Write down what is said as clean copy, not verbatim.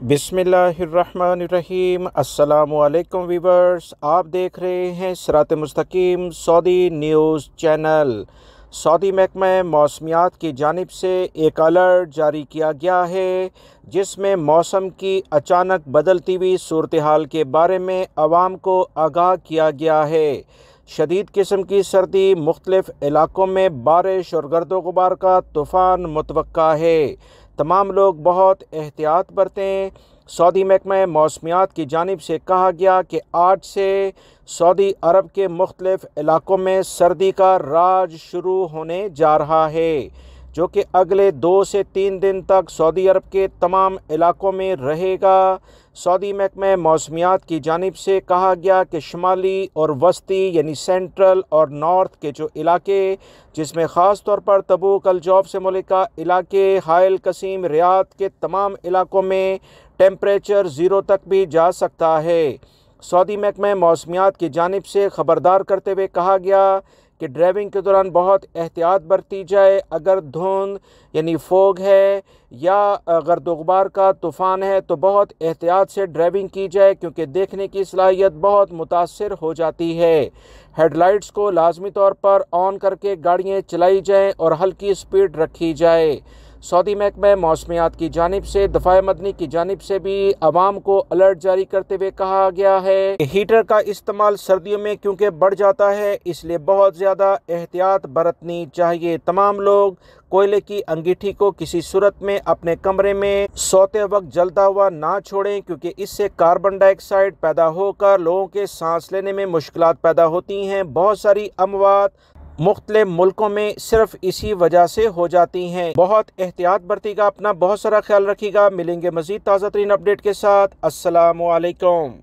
बिस्मिल्लाहिर्रहमानिर्रहीम। अस्सलामुअलैकुम वीवर्स, आप देख रहे हैं सिरात मुस्तकीम सऊदी न्यूज़ चैनल। सऊदी महकमा मौसमियात की जानिब से एक अलर्ट जारी किया गया है जिसमें मौसम की अचानक बदलती हुई सूरत हाल के बारे में आवाम को आगाह किया गया है। शदीद किस्म की सर्दी, मुख्तलिफ इलाकों में बारिश और गर्दो गुबार का तूफ़ान मुतवक्का है। तमाम लोग बहुत एहतियात बरतें। सऊदी महकमा मौसमियात की जानिब से कहा गया कि आज से सऊदी अरब के मुख्तलिफ इलाकों में सर्दी का राज शुरू होने जा रहा है, जो कि अगले 2 से 3 दिन तक सऊदी अरब के तमाम इलाकों में रहेगा। सऊदी महकमा मौसमियात की जानिब से कहा गया कि शुमाली और वस्ती यानी सेंट्रल और नॉर्थ के जो इलाके, जिसमें ख़ास तौर पर तबूक अल जौफ से मुल्का इलाके, हायल कसीम, रियाद के तमाम इलाकों में टेम्परेचर 0 तक भी जा सकता है। सऊदी महकमा मौसमियात की जानिब से ख़बरदार करते हुए कहा गया कि ड्राइविंग के दौरान बहुत एहतियात बरती जाए। अगर धुंध यानी फोग है या अगर गुबार का तूफ़ान है तो बहुत एहतियात से ड्राइविंग की जाए, क्योंकि देखने की सलाहियत बहुत मुतासर हो जाती है। हेडलाइट्स को लाजमी तौर पर ऑन करके गाड़ियाँ चलाई जाएँ और हल्की स्पीड रखी जाए। सऊदी महकमा मौसमियात की जानिब से दफ़ा मदनी की जानिब से भी आवाम को अलर्ट जारी करते हुए कहा गया है कि हीटर का इस्तेमाल सर्दियों में क्योंकि बढ़ जाता है, इसलिए बहुत ज़्यादा एहतियात बरतनी चाहिए। तमाम लोग कोयले की अंगीठी को किसी सूरत में अपने कमरे में सोते वक्त जलता हुआ ना छोड़ें, क्योंकि इससे कार्बन डाइऑक्साइड पैदा होकर लोगों के सांस लेने में मुश्किलात पैदा होती हैं। बहुत सारी अमवात मुख्तलिफ मुल्कों में सिर्फ इसी वजह से हो जाती हैं। बहुत एहतियात बरतिएगा, अपना बहुत सारा ख्याल रखिएगा। मिलेंगे मज़ीद ताज़ा तरीन अपडेट के साथ। अस्सलामु अलैकुम।